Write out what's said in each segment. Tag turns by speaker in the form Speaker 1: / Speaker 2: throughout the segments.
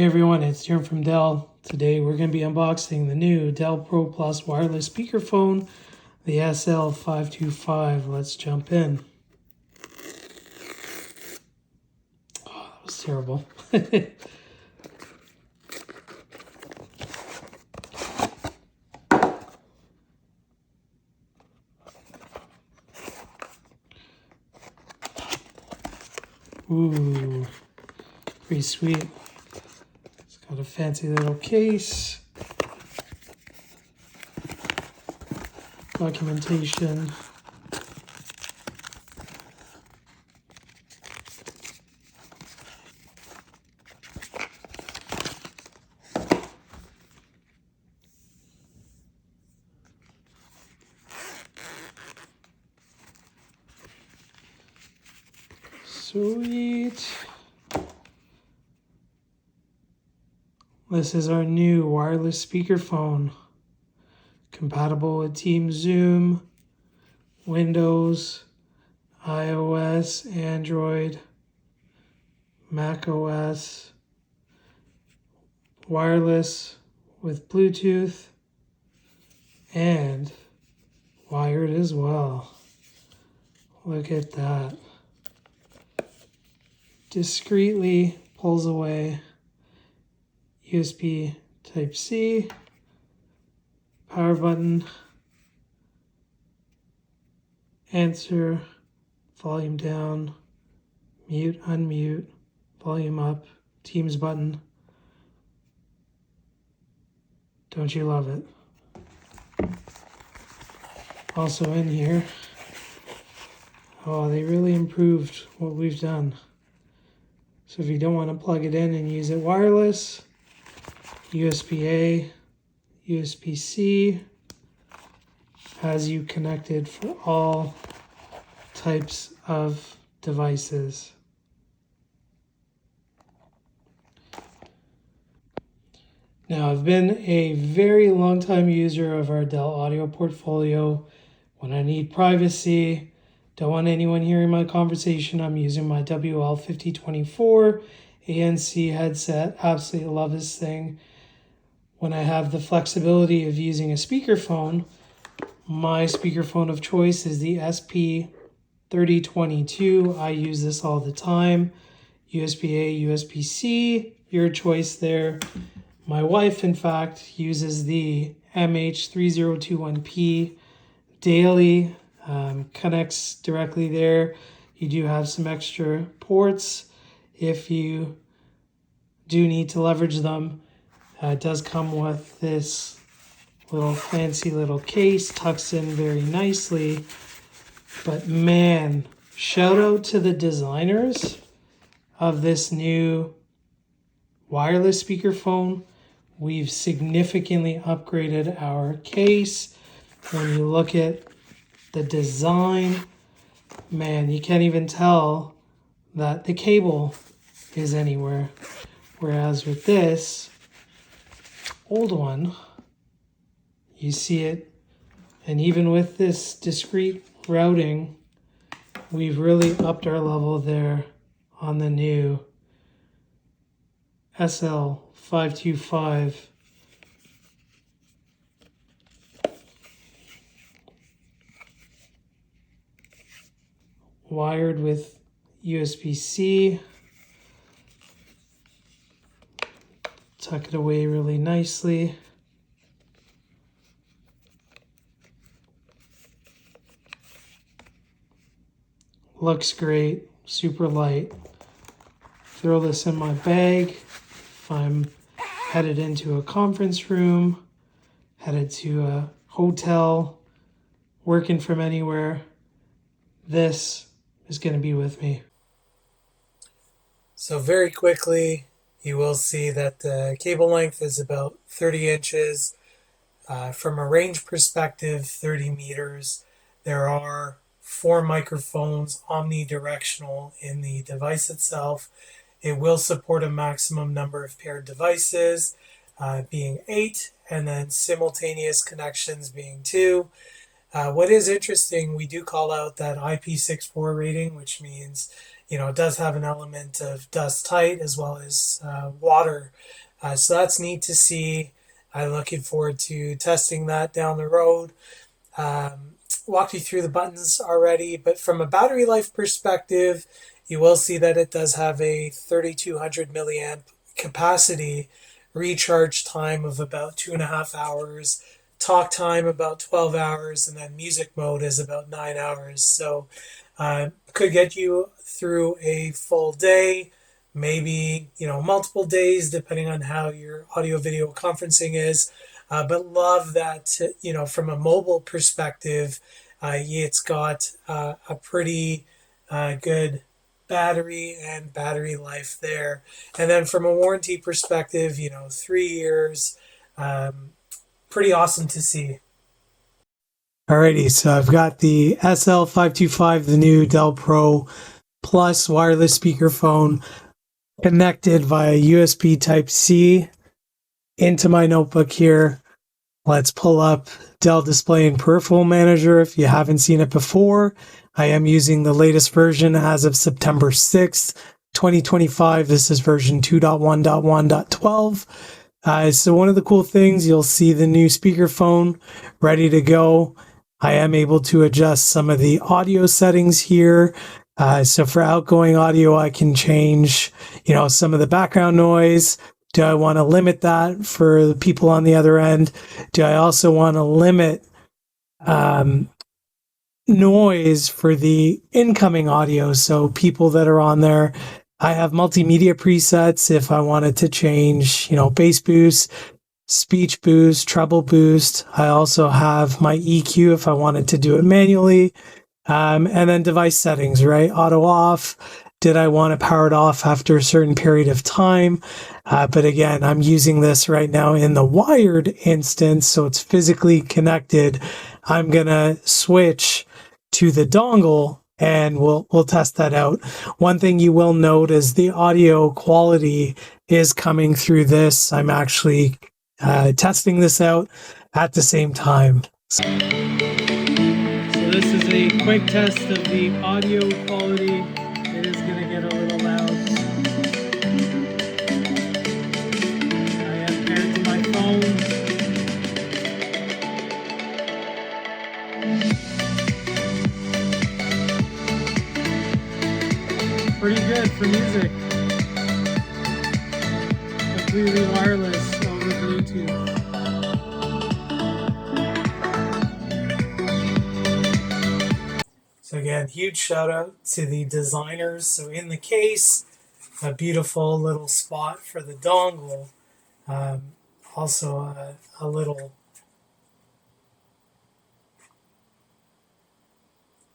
Speaker 1: Hey everyone, it's Jim from Dell. Today we're going to be unboxing the new Dell Pro Plus wireless speakerphone, the SL525. Let's jump in. Oh, that was terrible. Ooh, pretty sweet. It's got a fancy little case. Documentation. Sweet. This is our new wireless speakerphone. Compatible with Teams Zoom, Windows, iOS, Android, Mac OS, wireless with Bluetooth, and wired as well. Look at that. Discreetly pulls away. USB Type-C, power button, answer, volume down, mute, unmute, volume up, Teams button. Don't you love it? Also in here, oh, they really improved what we've done. So if you don't want to plug it in and use it wireless, USB-A, USB-C has you connected for all types of devices. Now, I've been a very long time user of our Dell audio portfolio. When I need privacy, don't want anyone hearing my conversation, I'm using my WL5024 ANC headset. Absolutely love this thing. When I have the flexibility of using a speakerphone, my speakerphone of choice is the SP3022. I use this all the time. USB-A, USB-C, your choice there. My wife, in fact, uses the MH3021P daily, connects directly there. You do have some extra ports if you do need to leverage them. It does come with this little fancy little case, tucks in very nicely. But man, shout out to the designers of this new wireless speakerphone. We've significantly upgraded our case. When you look at the design, man, you can't even tell that the cable is anywhere. Whereas with this old one, you see it, and even with this discrete routing, we've really upped our level there on the new SL525. Wired with USB-C. Tuck it away really nicely. Looks great, super light. Throw this in my bag if I'm headed into a conference room, headed to a hotel, working from anywhere. This is going to be with me. So very quickly, you will see that the cable length is about 30 inches. From a range perspective, 30 meters. There are 4 microphones omnidirectional in the device itself. It will support a maximum number of paired devices, being 8, and then simultaneous connections being 2. What is interesting, we do call out that IP64 rating, which means it does have an element of dust tight as well as water. So that's neat to see. I'm looking forward to testing that down the road. Walked you through the buttons already, but from a battery life perspective, you will see that it does have a 3200 milliamp capacity, recharge time of about 2.5 hours, talk time about 12 hours, and then music mode is about 9 hours. So could get you through a full day, maybe multiple days depending on how your audio video conferencing is. But love that from a mobile perspective, it's got a pretty good battery and battery life there. And then from a warranty perspective, 3 years, pretty awesome to see. Alrighty, so I've got the SL525, the new Dell Pro Plus wireless speakerphone, connected via USB Type-C into my notebook here. Let's pull up Dell Display and Peripheral Manager. If you haven't seen it before, I am using the latest version as of September 6th, 2025. This is version 2.1.1.12. So one of the cool things, you'll see the new speakerphone ready to go. I am able to adjust some of the audio settings here. So for outgoing audio, I can change, some of the background noise. Do I want to limit that for the people on the other end? Do I also want to limit noise for the incoming audio? So people that are on there, I have multimedia presets if I wanted to change, bass boost, speech boost, treble boost. I also have my EQ if I wanted to do it manually. And then device settings, right? Auto off. Did I want to power it off after a certain period of time? But again, I'm using this right now in the wired instance, so it's physically connected. I'm going to switch to the dongle and we'll test that out. One thing you will note is the audio quality is coming through this. I'm actually testing this out at the same time. So this is a quick test of the audio quality. It is going to get a little loud. I am paired to my phone. Pretty good for music. Completely wireless over Bluetooth. So again, huge shout out to the designers. So in the case, a beautiful little spot for the dongle. Also a little,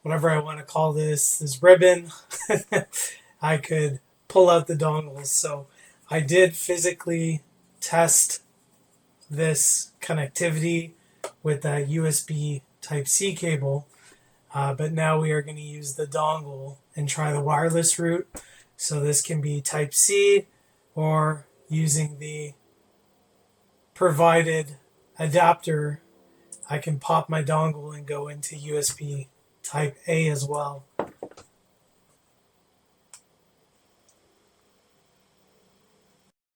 Speaker 1: whatever I want to call this ribbon. I could pull out the dongles. So I did physically test this connectivity with that USB Type-C cable. But now we are going to use the dongle and try the wireless route. So this can be Type-C or using the provided adapter. I can pop my dongle and go into USB Type-A as well.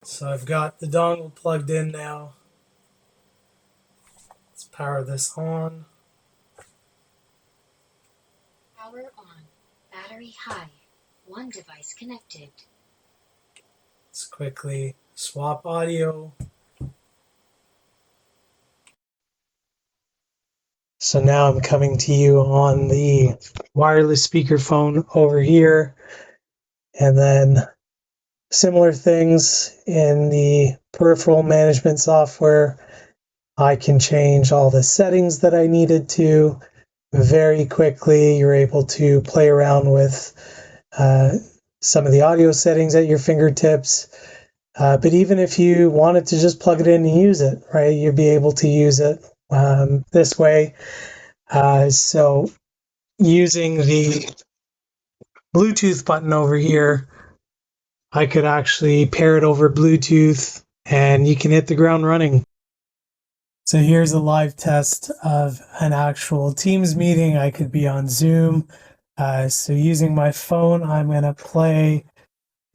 Speaker 1: So I've got the dongle plugged in now. Let's power this on.
Speaker 2: Power on. Battery high. One device connected.
Speaker 1: Let's quickly swap audio. So now I'm coming to you on the wireless speakerphone over here. And then similar things in the peripheral management software. I can change all the settings that I needed to very quickly. You're able to play around with some of the audio settings at your fingertips. But even if you wanted to just plug it in and use it, right, you'd be able to use it this way. So using the Bluetooth button over here, I could actually pair it over Bluetooth and you can hit the ground running. So here's a live test of an actual Teams meeting. I could be on Zoom So using my phone, I'm going to play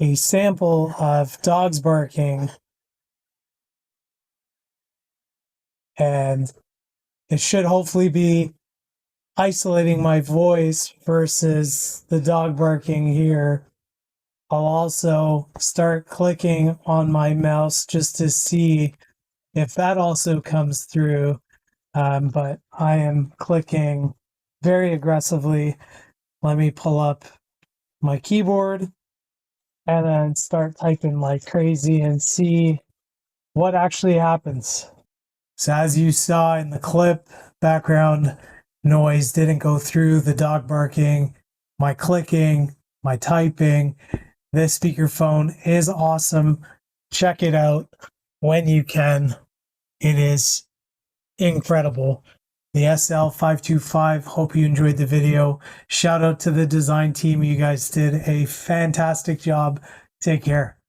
Speaker 1: a sample of dogs barking, and it should hopefully be isolating my voice versus the dog barking here. I'll also start clicking on my mouse just to see if that also comes through. But I am clicking very aggressively. Let me pull up my keyboard and then start typing like crazy and see what actually happens. So as you saw in the clip, background noise didn't go through the dog barking, my clicking, my typing. This speakerphone is awesome. Check it out when you can. It is incredible. The SL525. Hope you enjoyed the video. Shout out to the design team. You guys did a fantastic job. Take care.